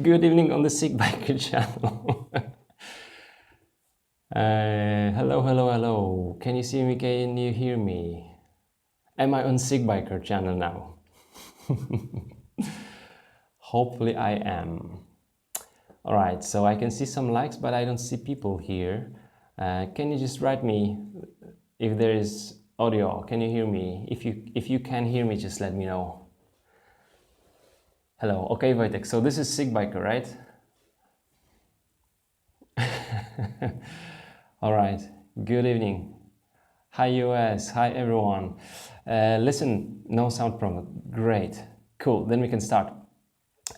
Good evening on the SickBiker channel. Hello. Can you see me? Can you hear me? Am I on SickBiker channel now? Hopefully I am. Alright, so I can see some likes, but I don't see people here. Can you just write me if there is audio? Can you hear me? If you can hear me, just let me know. Hello. Okay, Wojtek. So this is SickBiker, right? All right. Good evening. Hi US. Hi everyone. Listen, no sound problem. Great. Cool. Then we can start.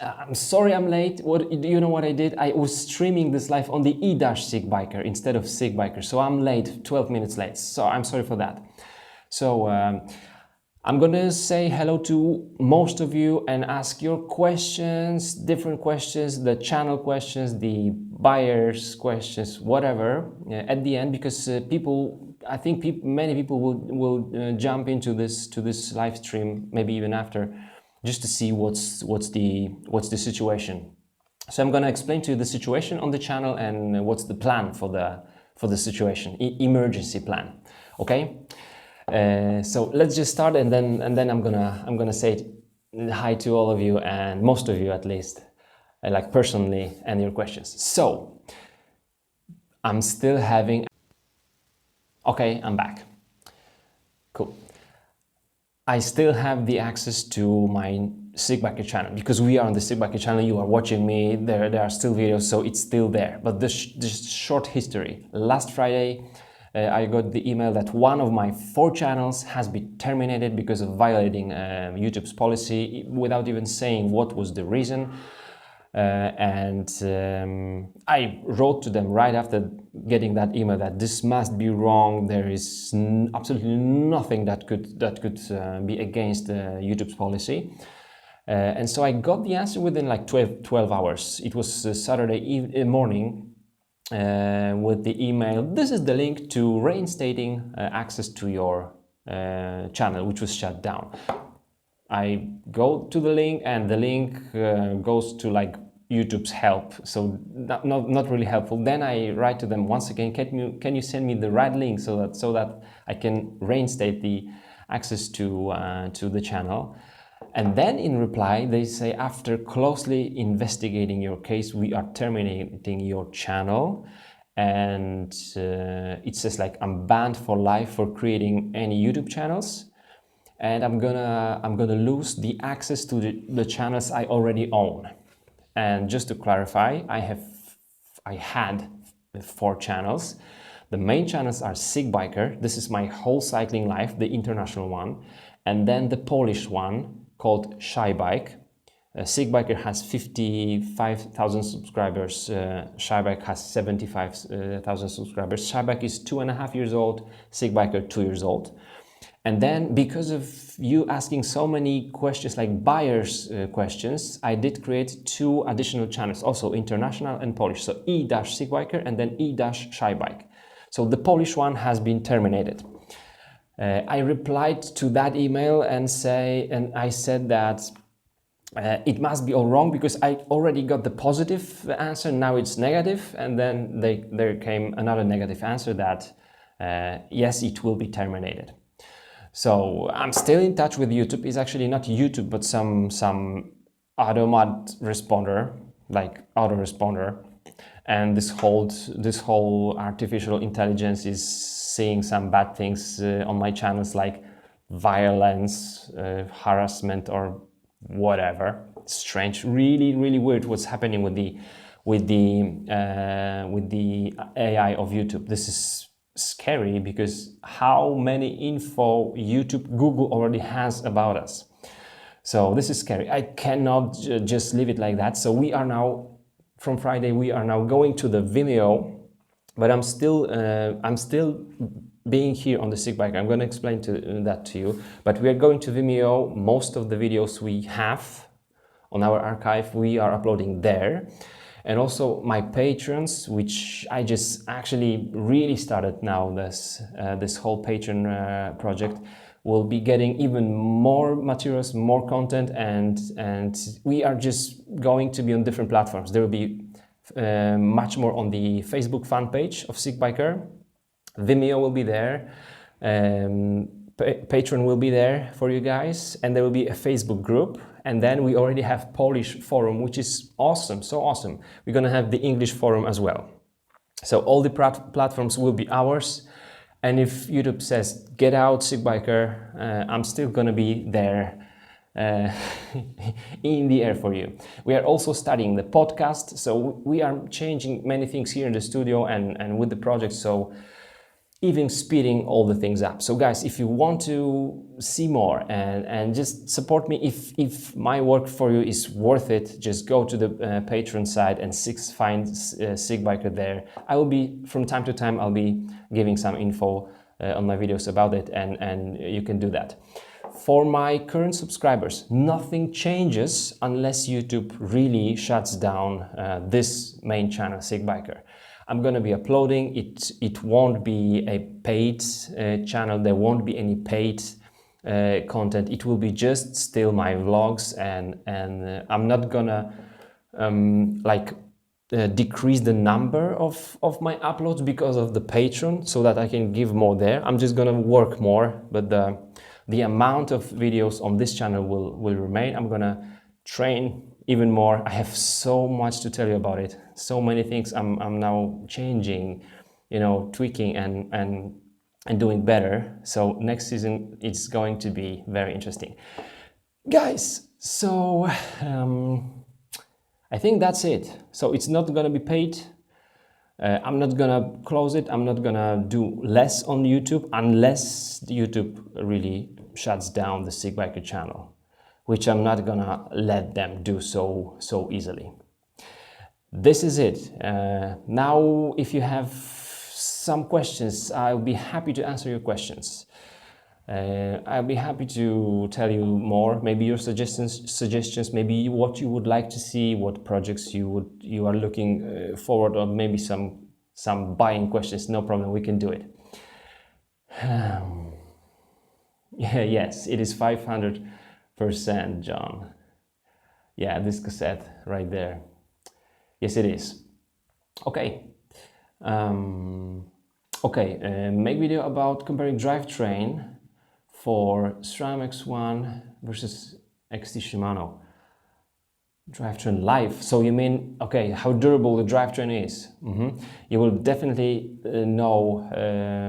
I'm sorry I'm late. What do you know what I did? I was streaming this live on the e-SickBiker instead of SickBiker, so I'm late, 12 minutes late. So I'm sorry for that. So I'm gonna say hello to most of you and ask your questions, different questions, the channel questions, the buyers questions, whatever, at the end, because I think many people will jump into this live stream, maybe even after, just to see what's the situation. So I'm gonna explain to you the situation on the channel and what's the plan for the situation, emergency plan. Okay. So let's just start, and then I'm gonna say hi to all of you, and most of you at least, like personally, and your questions. So I'm still having. Okay, I'm back. Cool. I still have the access to my SickBiker channel because we are on the SickBiker channel. You are watching me. There are still videos, so it's still there. But this short history. Last Friday, I got the email that one of my 4 channels has been terminated because of violating YouTube's policy without even saying what was the reason. I wrote to them right after getting that email that this must be wrong. There is absolutely nothing that could be against YouTube's policy. And so I got the answer within like 12 hours. It was Saturday morning. With the email, this is the link to reinstating access to your channel, which was shut down. I go to the link, and the link goes to like YouTube's help, so not really helpful. Then I write to them once again, can you send me the right link so that I can reinstate the access to the channel. And then in reply, they say, after closely investigating your case, we are terminating your channel. And it says like, I'm banned for life for creating any YouTube channels. And I'm gonna lose the access to the channels I already own. And just to clarify, I had 4 channels. The main channels are SickBiker. This is my whole cycling life, the international one. And then the Polish one, called SickBiker. SickBiker has 55,000 subscribers. SickBiker has 75,000 subscribers. SickBiker is 2.5 years old. SickBiker 2 years old. And then, because of you asking so many questions, like buyers' questions, I did create 2 additional channels, also international and Polish. So e-SickBiker and then e-SickBiker. So the Polish one has been terminated. I replied to that email and I said that it must be all wrong because I already got the positive answer, now it's negative, and then there came another negative answer that yes, it will be terminated. So I'm still in touch with YouTube. It's actually not YouTube, but some automat responder, like autoresponder, and this whole artificial intelligence is seeing some bad things on my channels, like violence, harassment, or whatever. Strange, really weird what's happening with the AI of YouTube. This is scary because how many info Google already has about us. So this is scary. I cannot just leave it like that. So we are now, from Friday, we are now going to the Vimeo. But I'm still being here on the SickBiker. I'm going to explain that to you. But we are going to Vimeo. Most of the videos we have on our archive, we are uploading there. And also my patrons, which I just actually really started now, this whole Patreon project. We'll be getting even more materials, more content, and we are just going to be on different platforms. There will be much more on the Facebook fan page of SickBiker. Vimeo will be there. Patreon will be there for you guys, and there will be a Facebook group. And then we already have Polish forum, which is awesome, so awesome. We're gonna have the English forum as well. So all the platforms will be ours. And if YouTube says, get out, SickBiker, I'm still gonna be there in the air for you. We are also studying the podcast. So we are changing many things here in the studio and with the project. So even speeding all the things up. So guys, if you want to see more and just support me, if my work for you is worth it, just go to the Patreon site and find SickBiker there. I will be, from time to time, I'll be giving some info on my videos about it, and you can do that. For my current subscribers, nothing changes unless YouTube really shuts down this main channel, SickBiker. I'm going to be uploading it. It won't be a paid channel. There won't be any paid content. It will be just still my vlogs, and I'm not gonna decrease the number of my uploads because of the Patreon, so that I can give more there. I'm just gonna work more, but the amount of videos on this channel will remain. I'm gonna train even more. I have so much to tell you about it. So many things I'm now changing, tweaking and doing better. So next season it's going to be very interesting, guys. So I think that's it. So it's not gonna be paid. I'm not gonna close it. I'm not gonna do less on YouTube unless YouTube really shuts down the SickBiker channel, which I'm not gonna let them do so easily. This is it. Now, if you have some questions, I'll be happy to answer your questions. I'll be happy to tell you more, maybe your suggestions, maybe what you would like to see, what projects you are looking forward, or maybe some buying questions. No problem, we can do it. Yeah, yes, it is 500%, John. Yeah, this cassette right there. Yes, it is. Okay. Make video about comparing drivetrain for SRAM X1 versus XT Shimano. Drivetrain life. So you mean, okay, how durable the drivetrain is. You will definitely know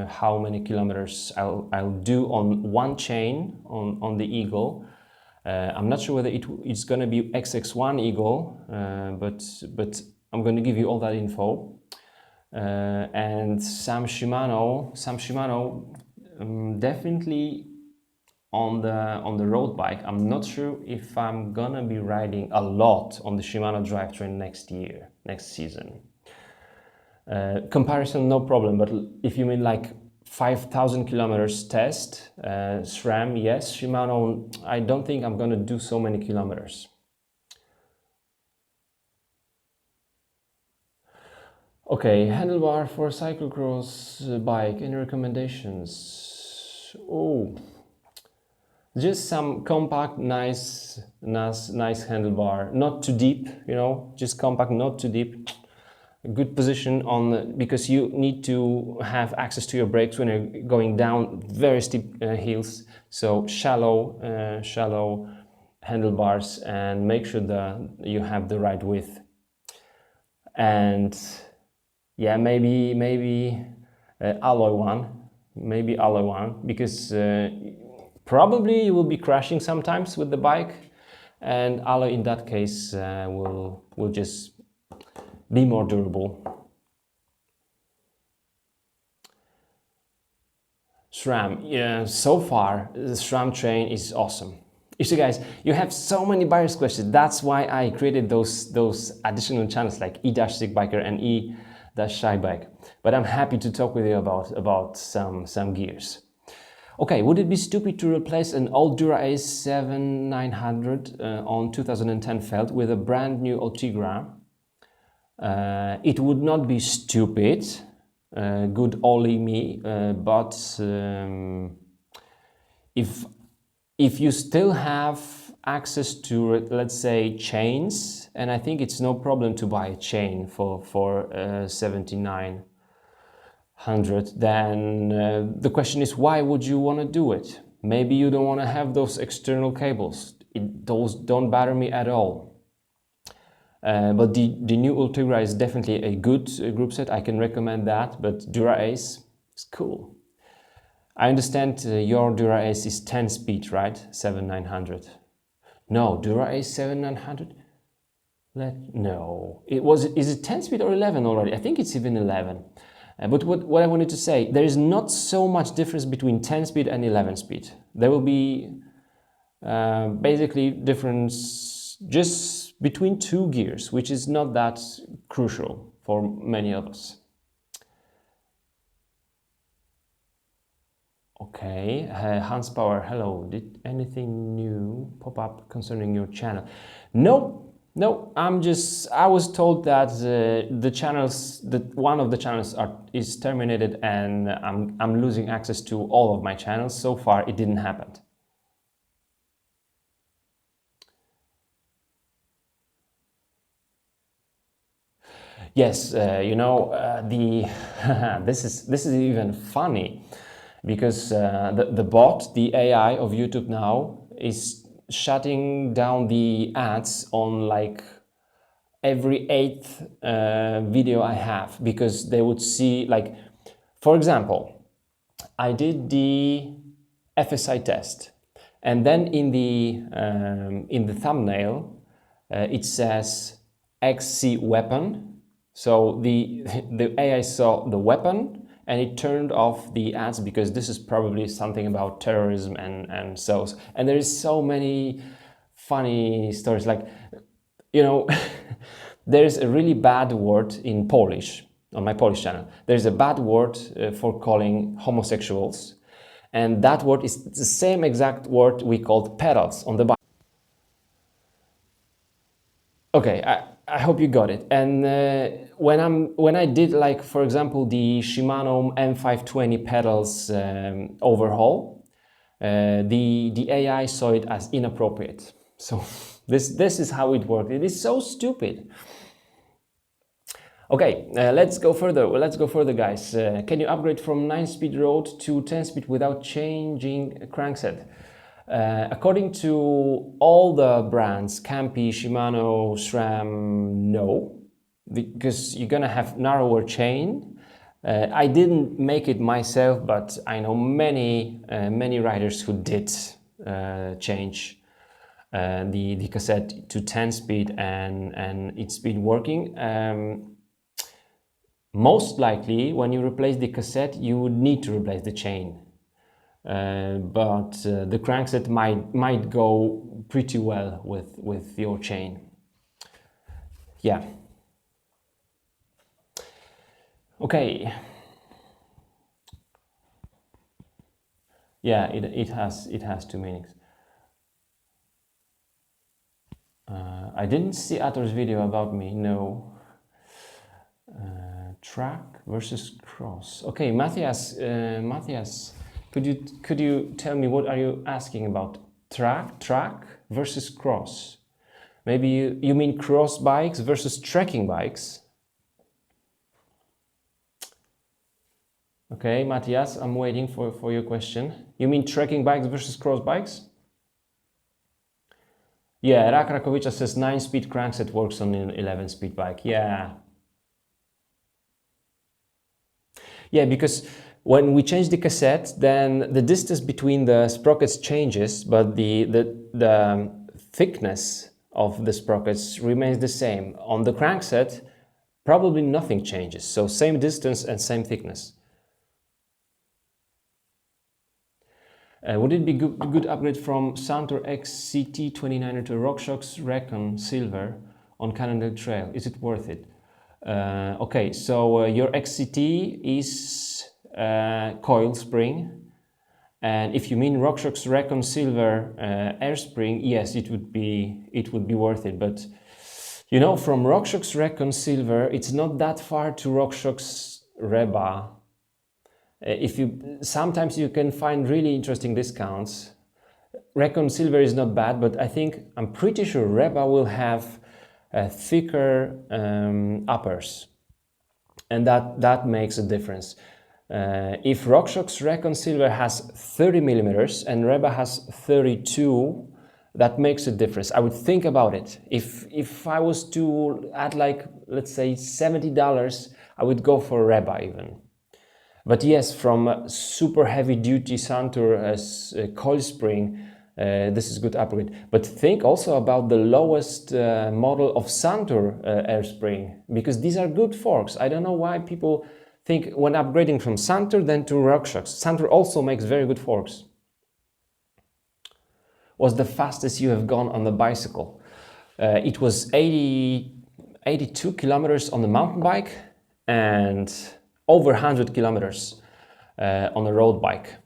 how many kilometers I'll do on one chain on the Eagle. I'm not sure whether it's going to be XX1 Eagle, but I'm going to give you all that info. And some Shimano definitely on the road bike. I'm not sure if I'm gonna be riding a lot on the Shimano drivetrain next season. Comparison, no problem, but if you mean like 5,000 kilometers test, SRAM, yes. Shimano, I don't think I'm gonna do so many kilometers. Okay, handlebar for cyclecross bike, any recommendations? Oh, just some compact, nice handlebar, not too deep, just compact, not too deep. A good position because you need to have access to your brakes when you're going down very steep hills. So shallow handlebars, and make sure that you have the right width. And yeah, maybe alloy one, because probably you will be crashing sometimes with the bike, and alloy in that case will just be more durable. SRAM, yeah, so far the SRAM train is awesome. So guys, you have so many buyers questions. That's why I created those additional channels like e-SickBiker and e-ShyBike. But I'm happy to talk with you about some gears. Okay, would it be stupid to replace an old Dura Ace 7900 on 2010 felt with a brand new Ultegra? It would not be stupid, good only me, but if you still have access to, let's say, chains, and I think it's no problem to buy a chain for 7,900, then the question is, why would you want to do it? Maybe you don't want to have those external cables. Those don't bother me at all. But the new Ultegra is definitely a good group set. I can recommend that, but Dura Ace is cool. I understand your Dura Ace is 10 speed, right? 7,900. No, Dura Ace 7,900? No. Is it 10 speed or 11 already? I think it's even 11. But what I wanted to say, there is not so much difference between 10 speed and 11 speed. There will be basically difference just between 2 gears, which is not that crucial for many of us. Okay, Hans Power, hello. Did anything new pop up concerning your channel? No, I was told that one of the channels is terminated, and I'm losing access to all of my channels. So far, it didn't happen. Yes, you know, this is even funny, because the bot, the AI of YouTube now, is shutting down the ads on like every 8th video I have, because they would see, like, for example, I did the FSI test, and then in the thumbnail it says XC weapon. So the AI saw the weapon and it turned off the ads, because this is probably something about terrorism and so. And there is so many funny stories, like, you know, there's a really bad word in Polish, on my Polish channel. There's a bad word for calling homosexuals, and that word is the same exact word we called pedals on the bike. Okay, I hope you got it. And when I did, like, for example, the Shimano M520 pedals overhaul, the AI saw it as inappropriate. So this is how it worked. It is so stupid. Okay, let's go further. Let's go further, guys. Can you upgrade from 9-speed road to 10-speed without changing crankset? According to all the brands, Campy, Shimano, SRAM, no, because you're gonna have narrower chain. I didn't make it myself, but I know many riders who did change the cassette to 10-speed and its speed working. Most likely, when you replace the cassette, you would need to replace the chain. But the crankset might go pretty well with your chain. Yeah. Okay. Yeah, it has 2 meanings. I didn't see Ator's video about me. No. Track versus cross. Okay, Matthias. Could you tell me, what are you asking about? Track versus cross? Maybe you mean cross bikes versus trekking bikes? Okay, Matthias, I'm waiting for your question. You mean trekking bikes versus cross bikes? Yeah, Rakovica says 9-speed crankset works on an 11-speed bike. Yeah. Yeah, because when we change the cassette, then the distance between the sprockets changes, but the thickness of the sprockets remains the same. On the crankset, probably nothing changes, so same distance and same thickness. Would it be good upgrade from Santor XCT 29er to RockShox Recon Silver on Cannondale Trail? Is it worth it? Okay, so your XCT is coil spring, and if you mean RockShox Recon Silver air spring, yes, it would be worth it. But you know, from RockShox Recon Silver, it's not that far to RockShox Reba Sometimes you can find really interesting discounts. Recon Silver is not bad, but I'm pretty sure Reba will have thicker uppers, and that makes a difference. If RockShox Recon Silver has 30 millimeters and Reba has 32, that makes a difference. I would think about it. If I was to add, like, let's say $70, I would go for Reba even. But yes, from super heavy duty Santur as coil spring, this is good upgrade. But think also about the lowest model of Santur air spring, because these are good forks. I don't know why people think when upgrading from Santur then to RockShox. Santur also makes very good forks. What's the fastest you have gone on the bicycle? It was 82 kilometers on the mountain bike and over 100 kilometers on a road bike.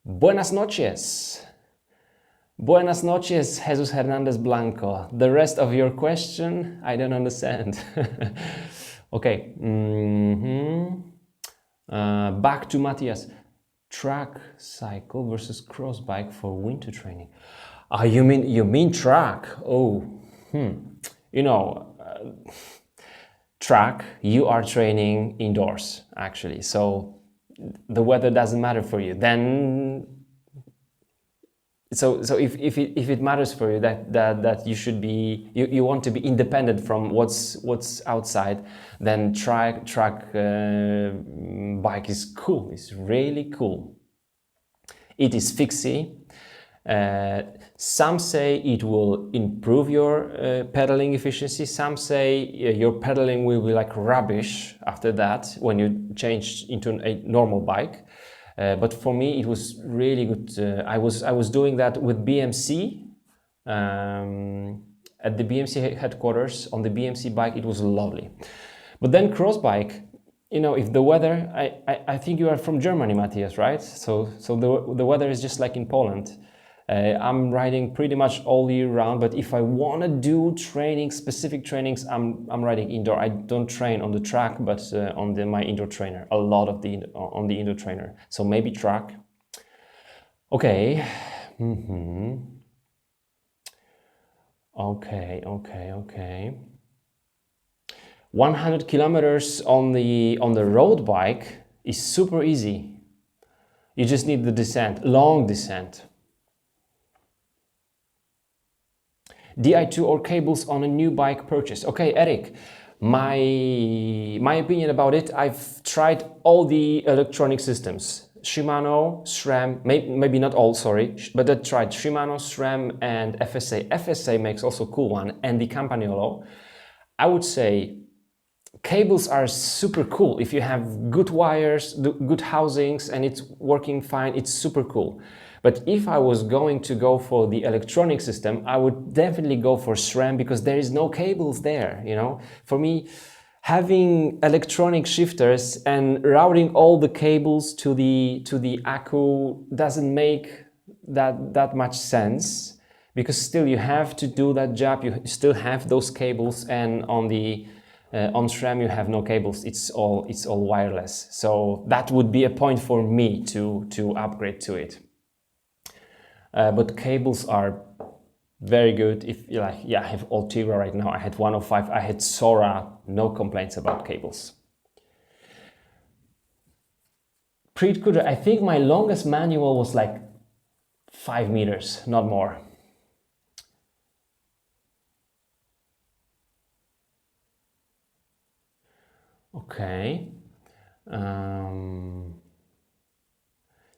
Buenas noches. Buenas noches, Jesus Hernandez Blanco. The rest of your question, I don't understand. Okay. Back to Matthias. Track cycle versus cross bike for winter training. You mean track? Oh, you know, track, you are training indoors actually, so the weather doesn't matter for you. Then, so if it matters for you that you should be, you want to be independent from what's outside, then track bike is cool. It's really cool. It is fixie. Some say it will improve your pedaling efficiency. Some say your pedaling will be like rubbish after that when you change into a normal bike. But for me, it was really good. I was doing that with BMC at the BMC headquarters on the BMC bike. It was lovely. But then cross bike, you know, if the weather, I think you are from Germany, Matthias, right? So the weather is just like in Poland. I'm riding pretty much all year round, but if I want to do training, specific trainings, I'm riding indoor. I don't train on the track, but on my indoor trainer, a lot of on the indoor trainer. So maybe track. Okay. Okay. 100 kilometers on the road bike is super easy. You just need the descent, long descent. Di2 or cables on a new bike purchase. Okay, Eric, my opinion about it, I've tried all the electronic systems. Shimano, SRAM, maybe not all, sorry, but I tried Shimano, SRAM and FSA. FSA makes also a cool one, and the Campagnolo. I would say cables are super cool. If you have good wires, good housings, and it's working fine, it's super cool. But if I was going to go for the electronic system, I would definitely go for SRAM, because there is no cables there, you know. For me, having electronic shifters and routing all the cables to the accu doesn't make that much sense, because still you have to do that job. You still have those cables, and on SRAM you have no cables. It's all wireless. So that would be a point for me to upgrade to it. But cables are very good. If you like, yeah, I have Ultegra right now. I had 105. I had Sora. No complaints about cables. Preet Kudra, I think my longest manual was like 5 meters, not more. Okay.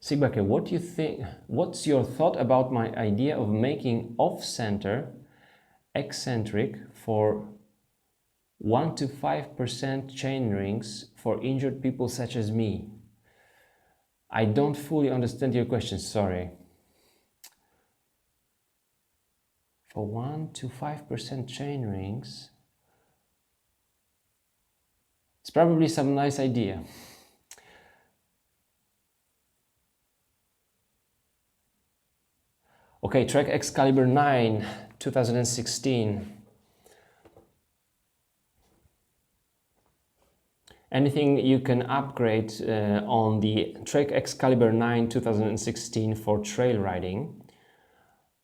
SickBiker, what do you think? What's your thought about my idea of making off-center eccentric for 1 to 5% chain rings for injured people such as me? I don't fully understand your question, sorry. For 1 to 5% chain rings, it's probably some nice idea. Okay, Trek Excalibur 9, 2016. Anything you can upgrade on the Trek Excalibur 9 2016 for trail riding?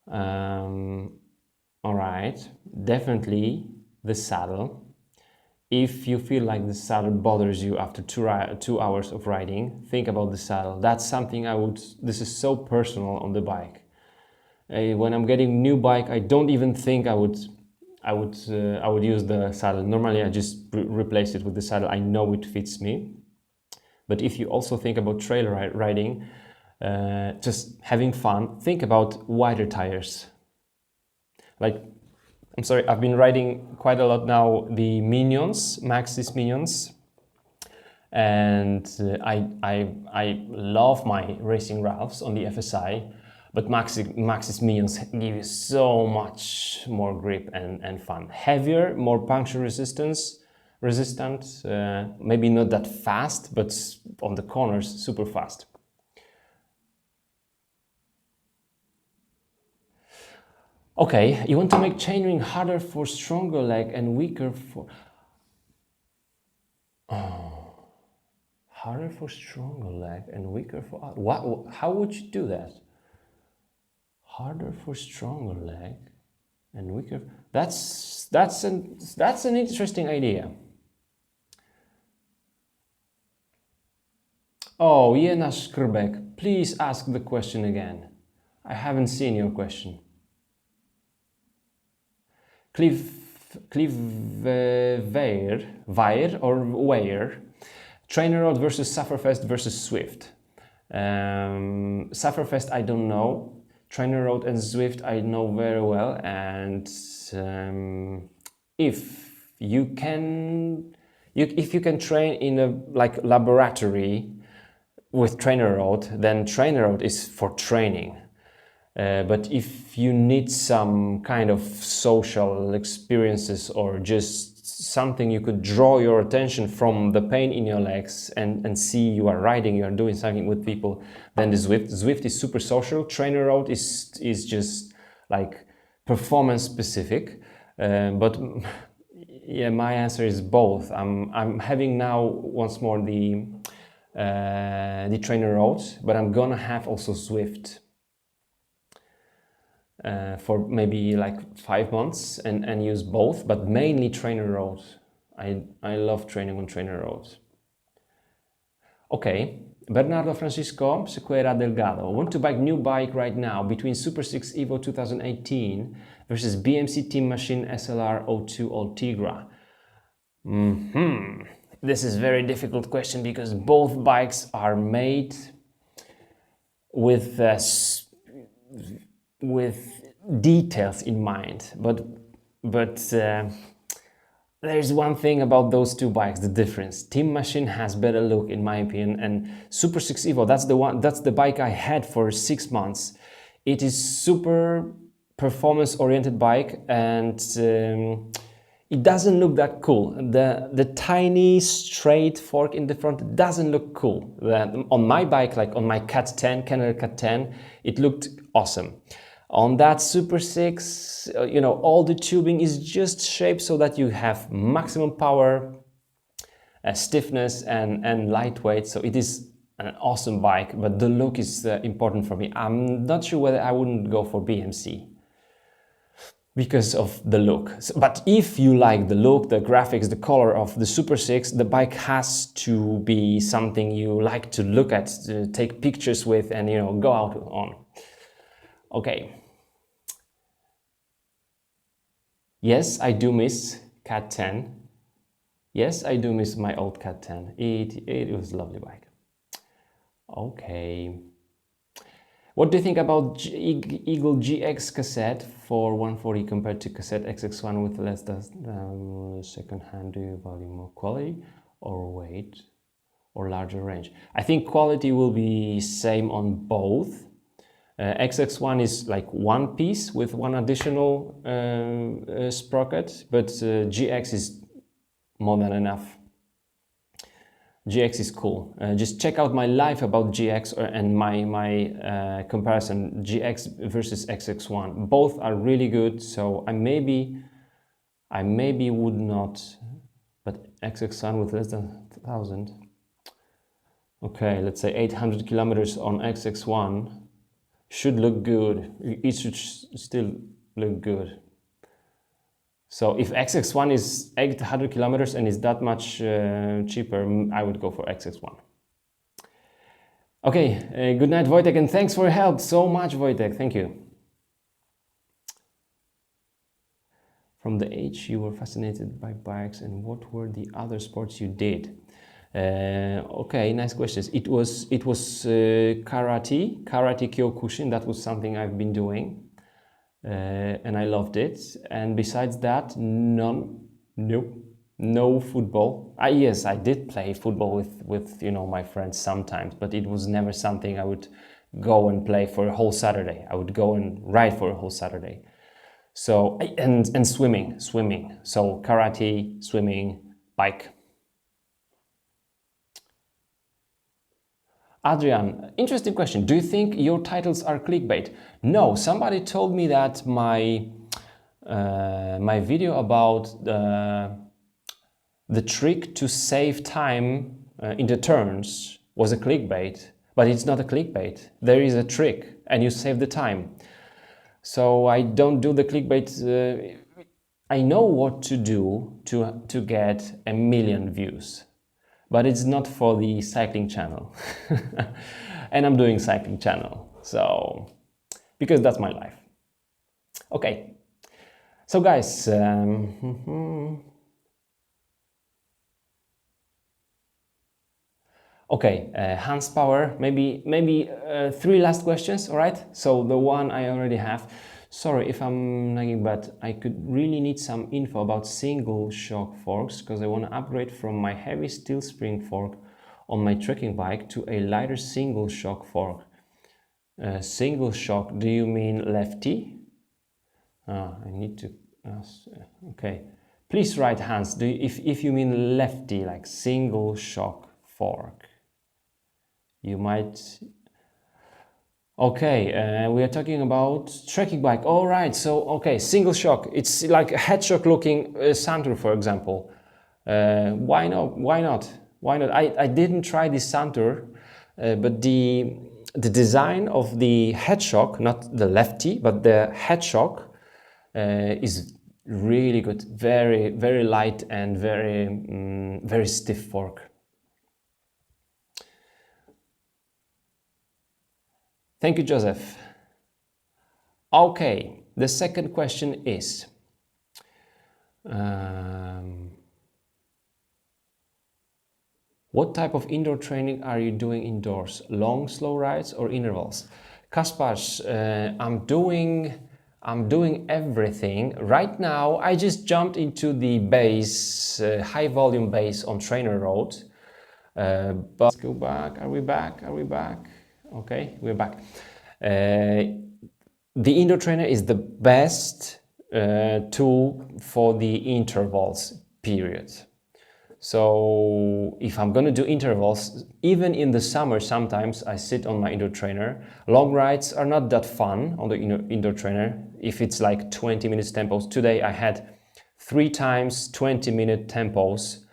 All right, definitely the saddle. If you feel like the saddle bothers you after 2 hours of riding, think about the saddle. That's something this is so personal on the bike. When I'm getting new bike, I don't even think I would use the saddle. Normally I just replace it with the saddle. I know it fits me. But if you also think about trail riding, just having fun, think about wider tires. Like, I'm sorry, I've been riding quite a lot now the Minions, Maxxis Minions, and I love my racing Ralphs on the FSI, but Maxxis Minions give you so much more grip and fun. Heavier, more puncture resistant, maybe not that fast, but on the corners super fast. Okay, you want to make chainring harder for stronger leg and weaker for... Oh, harder for stronger leg and weaker for... What? How would you do that? Harder for stronger leg and weaker... That's an interesting idea. Oh, Jena Skrbek, please ask the question again. I haven't seen your question. Weir or Weir, Trainer Road versus Sufferfest versus Swift. Sufferfest I don't know. Trainer Road and Swift I know very well, and if you can train in a laboratory with Trainer Road, then Trainer Road is for training. But if you need some kind of social experiences or just something you could draw your attention from the pain in your legs and see you are riding, you are doing something with people, then the Zwift is super social. Trainer Road is just like performance specific. But yeah, my answer is both. I'm having now once more the Trainer Road, but I'm gonna have also Zwift. For maybe like 5 months and use both, but mainly Trainer Road. I love training on Trainer Road. Okay, Bernardo Francisco Sequeira Delgado. Want to buy new bike right now between Super 6 Evo 2018 versus BMC Team Machine SLR 02 Ultegra. This is a very difficult question because both bikes are made with details in mind, but there's one thing about those two bikes, the difference. Team Machine has better look in my opinion, and Super 6 Evo, that's the bike I had for 6 months. It is super performance oriented bike, and it doesn't look that cool. The tiny straight fork in the front doesn't look cool. On my bike, like on my Cat 10, Kenner Cat 10, it looked awesome. On that Super 6, all the tubing is just shaped so that you have maximum power, stiffness and lightweight. So it is an awesome bike, but the look is important for me. I'm not sure whether I wouldn't go for BMC because of the look. But if you like the look, the graphics, the color of the Super 6, the bike has to be something you like to look at, to take pictures with and go out on. Okay. Yes, I do miss Cat 10. Yes, I do miss my old Cat 10. It was a lovely bike. Okay. What do you think about Eagle GX cassette for 140 compared to cassette XX1 with less than second hand? Do you value more quality or weight or larger range? I think quality will be same on both. XX1 is like one piece with one additional sprocket, but GX is more than enough. GX is cool. Just check out my live about GX and my comparison GX versus XX1. Both are really good, so I maybe would not but XX1 with less than 1,000. Okay, let's say 800 kilometers on XX1 should look good. It should still look good. So if XX1 is 800 kilometers and is that much cheaper, I would go for XX1. Okay, good night, Wojtek, and thanks for your help so much, Wojtek. Thank you. From the age you were fascinated by bikes, and what were the other sports you did? Okay, nice questions. It was karate Kyokushin. That was something I've been doing. And I loved it. And besides that, no football. Yes, I did play football with my friends sometimes, but it was never something I would go and play for a whole Saturday. I would go and ride for a whole Saturday. So and swimming. So karate, swimming, bike. Adrian, interesting question. Do you think your titles are clickbait? No, somebody told me that my video about the trick to save time in the turns was a clickbait, but it's not a clickbait. There is a trick and you save the time. So I don't do the clickbait. I know what to do to get 1 million views. But it's not for the cycling channel. And I'm doing cycling channel, so because that's my life. Okay, so guys, okay, Hans Power, maybe 3 last questions, all right? So the one I already have. Sorry if I'm nagging, but I could really need some info about single shock forks because I want to upgrade from my heavy steel spring fork on my trekking bike to a lighter single shock fork. Single shock, do you mean lefty? I need to okay. Please write, Hans, if you mean lefty, like single shock fork. You might... Okay, we are talking about trekking bike. All right, so okay, single shock. It's like a head shock looking Santur, for example. Why not? Why not? Why not? I didn't try this Santur, but the design of the head shock, not the lefty, but the head shock is really good. Very, very light and very, very stiff fork. Thank you, Joseph. Okay, the second question is, what type of indoor training are you doing indoors? Long, slow rides or intervals? Kaspars, I'm doing everything. Right now, I just jumped into the base, high volume base on Trainer Road. But let's go back. Are we back? Are we back? Okay, we're back. The indoor trainer is the best tool for the intervals, period. So if I'm gonna do intervals, even in the summer, sometimes I sit on my indoor trainer. Long rides are not that fun on the indoor trainer. If it's like 20 minutes tempos, today I had 3 times 20-minute tempos.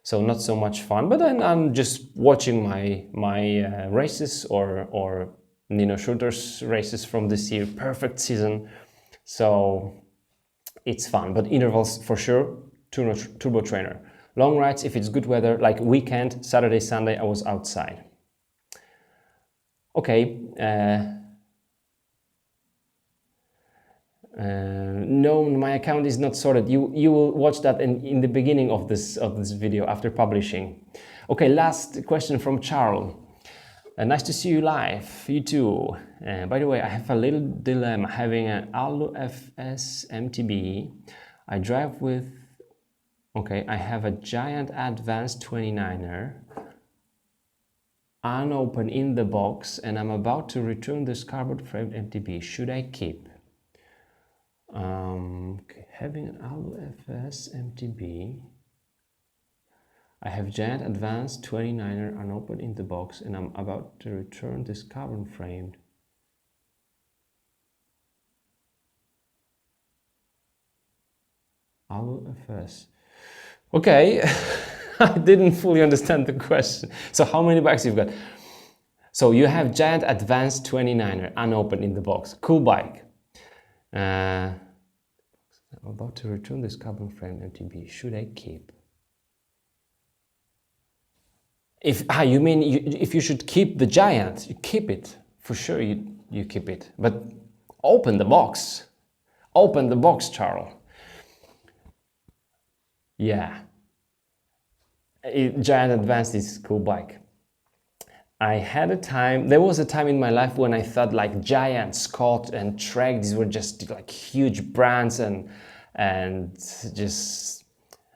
So not so much fun, but then I'm just watching my races or Nino Schurter's races from this year, perfect season. So it's fun, but intervals for sure, turbo trainer. Long rides, if it's good weather, like weekend, Saturday, Sunday, I was outside. Okay. No, my account is not sorted. You will watch that in the beginning of this video after publishing. Okay, last question from Charles. Nice to see you live. You too. By the way, I have a little dilemma having an Alu FS MTB. I drive with... Okay, I have a giant advanced 29er unopened in the box and I'm about to return this carbon framed MTB. Should I keep? Okay, having an Alu FS MTB. I have giant advanced 29er unopened in the box and I'm about to return this carbon framed. Alu FS. Okay, I didn't fully understand the question. So how many bikes you've got? So you have Giant Advanced 29er unopened in the box. Cool bike. I'm about to return this carbon frame MTB. Should I keep? You mean if you should keep the Giant, you keep it. For sure you keep it. But open the box. Open the box, Charles. Yeah. Giant Advanced is a cool bike. There was a time in my life when I thought like Giant, Scott and Trek, these were just like huge brands and just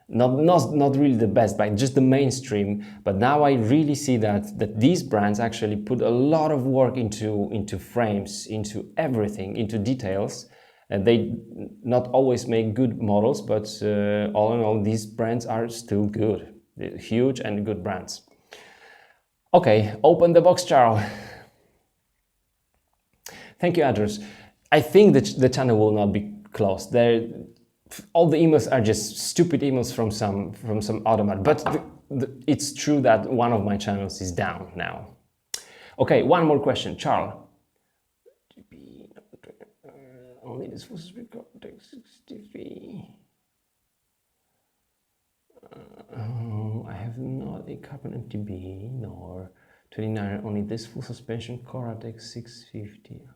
not really the best bike, just the mainstream. But now I really see that these brands actually put a lot of work into frames, into everything, into details. And they not always make good models, but all in all, these brands are still good. They're huge and good brands. Okay, open the box, Charles. Thank you, Andrews. I think that the channel will not be closed. All the emails are just stupid emails from some automat. But it's true that one of my channels is down now. Okay, one more question, Charles. Only this was recording 63. I have not a carbon MTB nor 29, only this full suspension Coratex 650.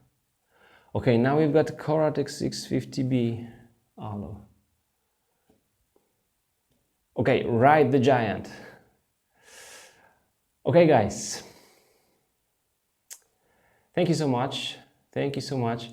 Okay, now we've got Coratex 650B. Hello. Okay, ride the Giant. Okay, guys. Thank you so much. Thank you so much.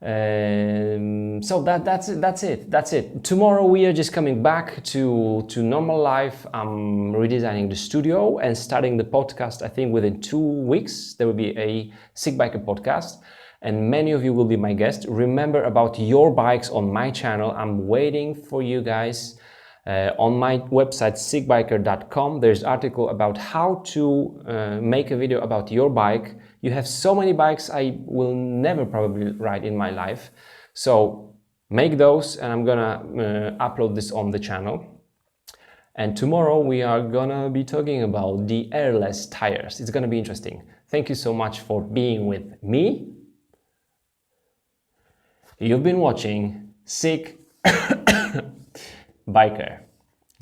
So that's it. Tomorrow we are just coming back to normal life. I'm redesigning the studio and starting the podcast. I think within 2 weeks there will be a SickBiker podcast, and many of you will be my guest. Remember about your bikes on my channel. I'm waiting for you guys. On my website sickbiker.com there's article about how to make a video about your bike. You have so many bikes I will never probably ride in my life, so make those and I'm gonna upload this on the channel. And tomorrow we are gonna be talking about the airless tires. It's gonna be interesting. Thank you so much for being with me. You've been watching SickBiker.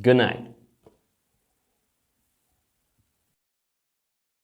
Good night.